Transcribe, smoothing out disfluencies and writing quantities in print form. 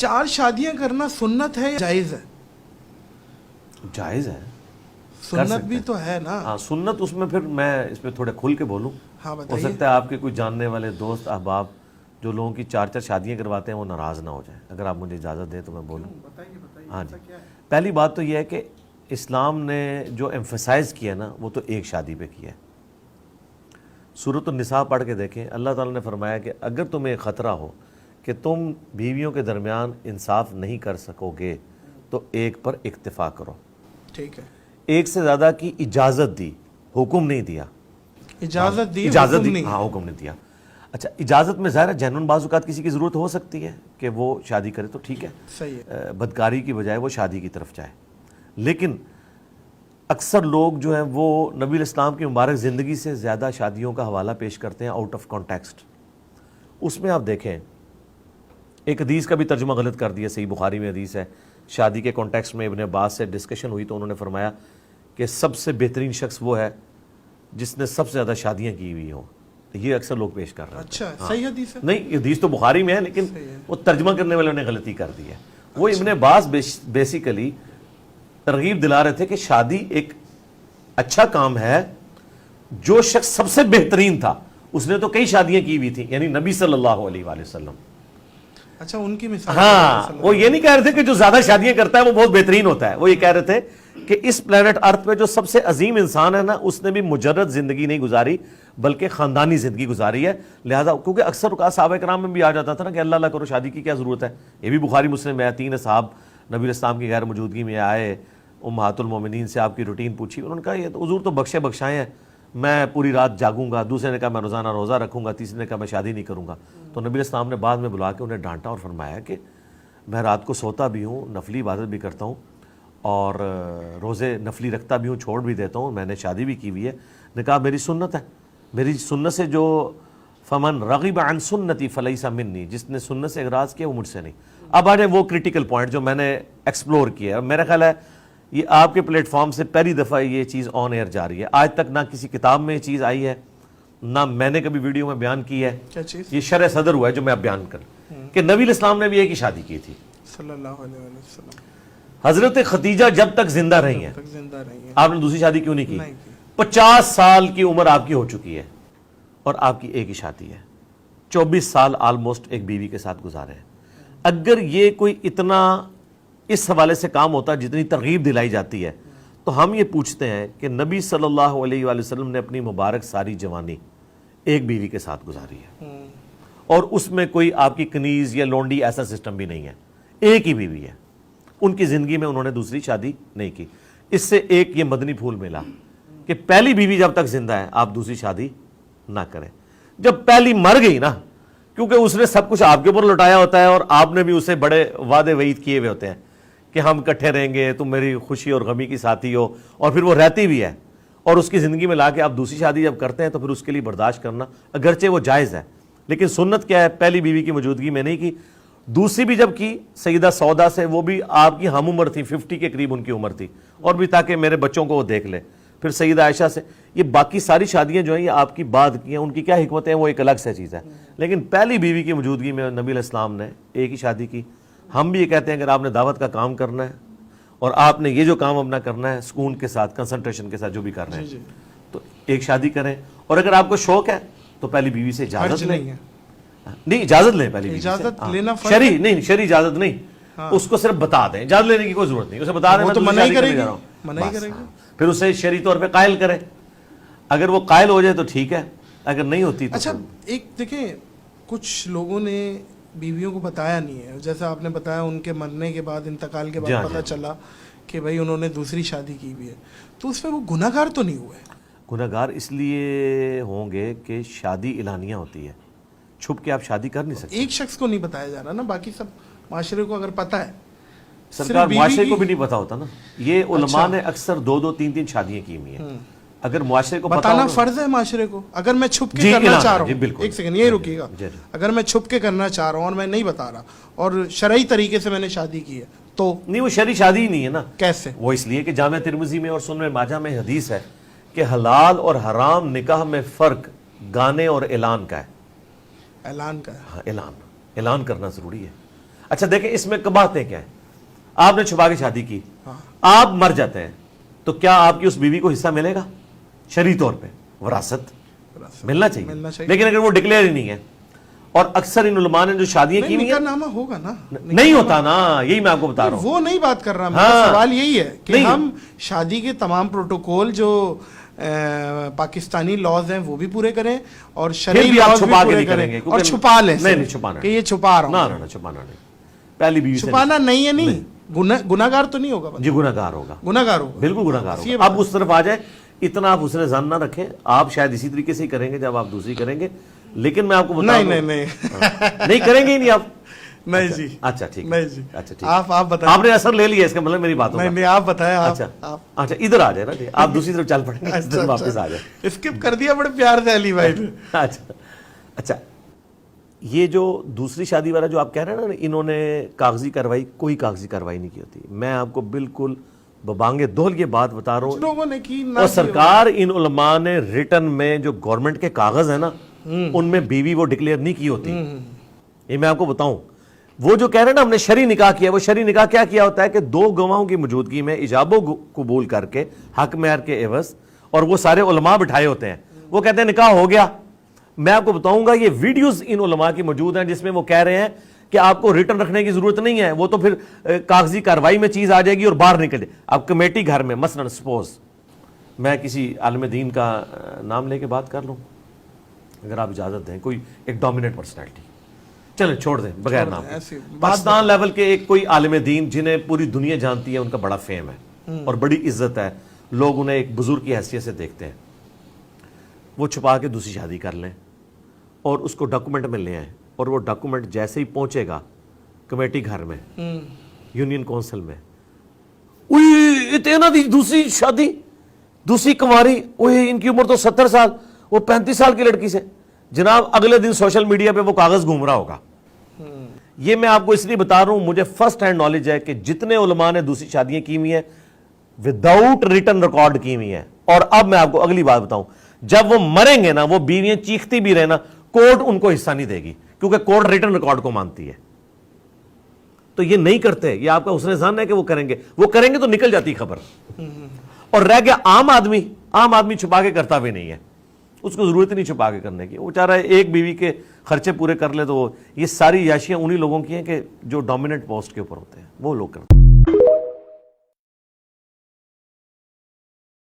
4 شادیاں کرنا سنت ہے یا جائز ہے؟ جائز ہے، سنت بھی تو ہے نا. ہاں سنت. اس میں پھر میں اس پہ تھوڑے کھل کے بولوں. ہاں ہو بتائیے. سکتا ہے آپ کے کوئی جاننے والے دوست احباب جو لوگوں کی 4 شادیاں کرواتے ہیں وہ ناراض نہ ہو جائیں. اگر آپ مجھے اجازت دیں تو میں بولوں. ہاں جی. پہلی بات تو یہ ہے کہ اسلام نے جو ایمفسائز کیا نا وہ تو ایک شادی پہ کیا ہے. سورۃ النساء پڑھ کے دیکھیں، اللہ تعالیٰ نے فرمایا کہ اگر تمہیں خطرہ ہو کہ تم بیویوں کے درمیان انصاف نہیں کر سکو گے تو ایک پر اکتفا کرو. ٹھیک ہے. ایک سے زیادہ کی اجازت دی، حکم نہیں دیا. اجازت دی، اجازت حکم دی، نہیں. ہاں حکم نہیں دیا. اچھا اجازت میں ظاہر ہے جنون بعض اوقات کسی کی ضرورت ہو سکتی ہے کہ وہ شادی کرے تو ٹھیک ہے، صحیح ہے. بدکاری کی بجائے وہ شادی کی طرف جائے. لیکن اکثر لوگ جو ہیں وہ نبی الاسلام کی مبارک زندگی سے زیادہ شادیوں کا حوالہ پیش کرتے ہیں آؤٹ آف کانٹیکسٹ. اس میں آپ دیکھیں ایک حدیث کا بھی ترجمہ غلط کر دیا. صحیح بخاری میں حدیث ہے، شادی کے کانٹیکسٹ میں ابن عباس سے ڈسکشن ہوئی تو انہوں نے فرمایا کہ سب سے بہترین شخص وہ ہے جس نے سب سے زیادہ شادیاں کی ہوئی ہوں. یہ اکثر لوگ پیش کر رہے ہیں. اچھا صحیح حدیث ہے. نہیں حدیث تو بخاری میں ہے لیکن وہ ترجمہ کرنے والوں نے غلطی کر دی ہے. وہ ابن عباس بیسیکلی ترغیب دلا رہے تھے کہ شادی ایک اچھا کام ہے. جو شخص سب سے بہترین تھا اس نے تو کئی شادیاں کی ہوئی تھیں، یعنی نبی صلی اللہ علیہ وآلہ وسلم. اچھا ان کی مثال. ہاں وہ یہ نہیں کہہ رہے تھے کہ جو زیادہ شادیاں کرتا ہے وہ بہت بہترین ہوتا ہے. وہ یہ کہہ رہے تھے کہ اس پلانٹ ارتھ پہ جو سب سے عظیم انسان ہے نا اس نے بھی مجرد زندگی نہیں گزاری بلکہ خاندانی زندگی گزاری ہے. لہذا کیونکہ اکثر اوقات صحابہ کرام میں بھی آ جاتا تھا نا کہ اللہ کرو شادی کی کیا ضرورت ہے. یہ بھی بخاری مسلم میں ہے. 3 اصحاب نبی الاسلام کی غیر موجودگی میں آئے، امہات المومنین سے آپ کی روٹین پوچھی. انہوں نے کہا یہ تو حضور تو بخشے بخشائے ہیں، میں پوری رات جاگوں گا. دوسرے نے کہا میں روزانہ روزہ رکھوں گا. تیسرے نے کہا میں شادی نہیں کروں گا. تو نبی الاسلام نے بعد میں بلا کے انہیں ڈانٹا اور فرمایا کہ میں رات کو سوتا بھی ہوں، نفلی عبادت بھی کرتا ہوں اور روزے نفلی رکھتا بھی ہوں، چھوڑ بھی دیتا ہوں. میں نے شادی بھی کی ہوئی ہے. نے کہا میری سنت ہے، میری سنت سے جو فمن رغب عن سنتی فلیس منی، جس نے سنت سے اغراض کیا وہ مجھ سے نہیں. اب آ جائے وہ کریٹیکل پوائنٹ جو میں نے ایکسپلور کیا ہے. میرا خیال ہے یہ آپ کے پلیٹ فارم سے پہلی دفعہ یہ چیز آن ایئر جا رہی ہے. آج تک نہ کسی کتاب میں یہ چیز آئی ہے نہ میں نے کبھی ویڈیو میں بیان کی ہے. کیا چیز؟ یہ شرح صدر ہوا ہے جو میں اب بیان کروں کہ نبی الاسلام نے بھی ایک ہی شادی کی تھی صلی اللہ علیہ وسلم. حضرت خدیجہ جب تک زندہ رہی ہیں. زندہ رہی ہیں. آپ نے دوسری شادی کیوں نہیں کی؟ نہیں کی. 50 سال کی عمر آپ کی ہو چکی ہے اور آپ کی ایک ہی شادی ہے. 24 سال آلموسٹ ایک بیوی کے ساتھ گزارے ہیں. اگر یہ کوئی اتنا اس حوالے سے کام ہوتا جتنی ترغیب دلائی جاتی ہے تو ہم یہ پوچھتے ہیں کہ نبی صلی اللہ علیہ وآلہ وسلم نے اپنی مبارک ساری جوانی ایک بیوی کے ساتھ گزاری ہے اور اس میں کوئی آپ کی کنیز یا لونڈی ایسا سسٹم بھی نہیں ہے. ایک ہی بیوی ہے. ان کی زندگی میں انہوں نے دوسری شادی نہیں کی. اس سے ایک یہ مدنی پھول ملا کہ پہلی بیوی جب تک زندہ ہے آپ دوسری شادی نہ کریں. جب پہلی مر گئی نا، کیونکہ اس نے سب کچھ آپ کے اوپر لٹایا ہوتا ہے اور آپ نے بھی اسے بڑے وعدے وعید کیے ہوئے ہوتے ہیں کہ ہم اکٹھے رہیں گے، تم میری خوشی اور غمی کی ساتھی ہو، اور پھر وہ رہتی بھی ہے اور اس کی زندگی میں لا کے آپ دوسری شادی جب کرتے ہیں تو پھر اس کے لیے برداشت کرنا اگرچہ وہ جائز ہے لیکن سنت کیا ہے؟ پہلی بیوی کی موجودگی میں نہیں کی. دوسری بھی جب کی سیدہ سودا سے، وہ بھی آپ کی ہم عمر تھی، 50 کے قریب ان کی عمر تھی اور بھی تاکہ میرے بچوں کو وہ دیکھ لے. پھر سیدہ عائشہ سے. یہ باقی ساری شادیاں جو ہیں یہ آپ کی بعد کی ہیں، ان کی کیا حکمتیں ہیں وہ ایک الگ سے چیز ہے. لیکن پہلی بیوی کی موجودگی میں نبی علیہ السلام نے ایک ہی شادی کی. ہم بھی یہ کہتے ہیں اگر آپ نے دعوت کا کام کرنا ہے اور آپ نے یہ جو کام اپنا کرنا ہے سکون کے ساتھ، کنسنٹریشن کے ساتھ جو بھی کر رہے ہیں تو ایک شادی کریں. اور اگر آپ کو شوق ہے تو پہلی بیوی سے اجازت لیں. نہیں اجازت لیں پہلی بیوی سے. اجازت لینا شرعی نہیں، شرعی اجازت نہیں. اس کو صرف بتا دیں، اجازت لینے کی کوئی ضرورت نہیں. اسے بتا دیں میں تو منع ہی کرے گا، منع ہی کرے گا. پھر اسے شرعی طور پہ قائل کرے. اگر وہ قائل ہو جائے تو ٹھیک ہے، اگر نہیں ہوتی تو. اچھا ایک دیکھیں کچھ لوگوں نے بیویوں کو بتایا نہیں ہے، جیسا آپ نے بتایا ان کے مرنے کے بعد، انتقال کے بعد پتہ چلا کہ بھائی انہوں نے دوسری شادی کی بھی ہے، تو اس میں وہ گناہ گار تو نہیں ہوئے؟ گناہ گار اس لیے ہوں گے کہ شادی اعلانیہ ہوتی ہے، چھپ کے آپ شادی کر نہیں سکتے. ایک شخص کو نہیں بتایا جا رہا نا، باقی سب معاشرے کو اگر پتہ ہے. سرکار معاشرے کو بھی نہیں پتا ہوتا نا. یہ علماء نے اکثر 2-2 3-3 شادیاں کی ہوئی ہیں. اگر معاشرے کو بتانا فرض ہے معاشرے کو. اگر میں چھپ کے کرنا چاہ رہا ہوں، ایک سیکنڈ یہی رکیے گا، اگر میں چھپ کے کرنا چاہ رہا ہوں اور میں نہیں بتا رہا اور شرعی طریقے سے میں نے شادی کی ہے تو نہیں، وہ شرعی شادی ہی نہیں ہے نا. کیسے؟ وہ اس لیے کہ جامع ترمذی میں اور سنن ماجہ میں حدیث ہے کہ حلال اور حرام نکاح میں فرق گانے اور اعلان کا ہے. اعلان کا ہے. ہاں اعلان کرنا ضروری ہے. اچھا دیکھیں اس میں کباہتیں کیا ہیں. آپ نے چھپا کے شادی کی, آپ مر جاتے ہیں تو کیا آپ کی اس بیوی کو حصہ ملے گا؟ شرعی طور پہ وراثت ملنا چاہیے, لیکن اگر وہ ڈکلیئر ہی نہیں ہے, اور اکثر ان علماء نے جو شادیاں کی ہوئی ہیں نامہ ہوگا نا, نہیں ہوتا نا, یہی میں آپ کو بتا رہا ہوں. وہ نہیں بات کر رہا, میرا سوال یہی ہے کہ ہم شادی کے تمام پروٹوکول جو پاکستانی لاز ہیں وہ بھی پورے کریں اور شرعی لاز بھی پورے کریں, اور چھپا لیں نہیں چھپانا, کہ یہ چھپا رہا ہوں. نہ چھپانا نہیں, پہلی بیوی سے چھپانا نہیں ہے, نہیں گناہگار تو نہیں ہوگا, جی گناہگار ہوگا, گناہگار ہوگا, بالکل گناہگار ہوگا. اب اس طرف آ جائے, اتنا آپ حسن ظن نہ رکھیں, آپ شاید اسی طریقے سے ہی کریں گے جب آپ دوسری کریں گے, لیکن میں آپ کو بتا نہیں نہیں کریں گے ہی نہیں آپ. نہیں جی, اچھا ٹھیک, نہیں جی, اچھا ٹھیک, آپ بتائیں, آپ نے اثر لے لیا اس کا مطلب میری باتوں کا. نہیں آپ بتائیں. اچھا ادھر آ جائے نا, آپ دوسری طرف چل پڑیں گے, ادھر واپس آ جائے. اسکپ کر دیا بڑے پیار سے علی بھائی نے. اچھا یہ جو دوسری شادی والا جو آپ کہہ رہے ہیں نا, انہوں نے کاغذی کارروائی, کوئی کاغذی کارروائی نہیں کی ہوتی. میں آپ کو بالکل ببانگے دول یہ بات بتا رہا ہوں, لوگوں نے کی اور سرکار ان علماء نے ریٹن میں جو گورنمنٹ کے کاغذ ہیں نا, ان میں بیوی وہ ڈکلیئر نہیں کی ہوتی. یہ میں آپ کو بتاؤں, وہ جو کہہ رہے ہیں نا ہم نے شرعی نکاح کیا, وہ شرعی نکاح کیا کیا ہوتا ہے کہ دو گواہوں کی موجودگی میں ایجاب و قبول کر کے حق مہر کے عوض, اور وہ سارے علماء بٹھائے ہوتے ہیں, وہ کہتے ہیں نکاح ہو گیا. میں آپ کو بتاؤں گا یہ ویڈیوز ان علماء کی موجود ہیں جس میں وہ کہہ رہے ہیں کہ آپ کو ریٹرن رکھنے کی ضرورت نہیں ہے, وہ تو پھر کاغذی کارروائی میں چیز آ جائے گی اور باہر نکل جائے. اب کمیٹی گھر میں مثلا سپوز میں کسی عالم دین کا نام لے کے بات کر لوں, اگر آپ اجازت دیں, کوئی ایک ڈومیننٹ پرسنالٹی, چلیں چھوڑ دیں بغیر نام, پاکستان لیول کے ایک کوئی عالم دین جنہیں پوری دنیا جانتی ہے, ان کا بڑا فیم ہے اور بڑی عزت ہے, لوگ انہیں ایک بزرگ کی حیثیت سے دیکھتے ہیں, وہ چھپا کے دوسری شادی کر لیں اور اس کو ڈاکومنٹ میں لے آئیں, اور وہ ڈاکومنٹ جیسے ہی پہنچے گا کمیٹی گھر میں, یونین کونسل میں, اتنا دی دوسری شادی, دوسری کنواری, ان کی عمر تو 70 سال, وہ 35 سال کی لڑکی سے, جناب اگلے دن سوشل میڈیا پہ وہ کاغذ گھوم رہا ہوگا. یہ میں آپ کو اس لیے بتا رہا ہوں, مجھے فرسٹ ہینڈ نالج ہے کہ جتنے علماء نے دوسری شادیاں کی ہوئی ہیں وداؤٹ ریٹن ریکارڈ کی ہوئی ہیں. اور اب میں آپ کو اگلی بات بتاؤں, جب وہ مریں گے نا, وہ بیویاں چیختی بھی رہے نا, کورٹ ان کو حصہ نہیں دے گی, کیونکہ کورٹ ریٹن ریکارڈ کو مانتی ہے. تو یہ نہیں کرتے, یہ آپ کا حسن ظن ہے کہ وہ کریں گے تو نکل جاتی خبر. اور رہ گیا عام آدمی چھپا کے کرتا بھی نہیں ہے, اس کو ضرورت نہیں چھپا کے کرنے کی, وہ چاہ رہا ہے ایک بیوی کے خرچے پورے کر لے. تو یہ ساری عیاشیاں انہی لوگوں کی ہیں کہ جو ڈومیننٹ پوسٹ کے اوپر ہوتے ہیں, وہ لوگ کرتے ہیں.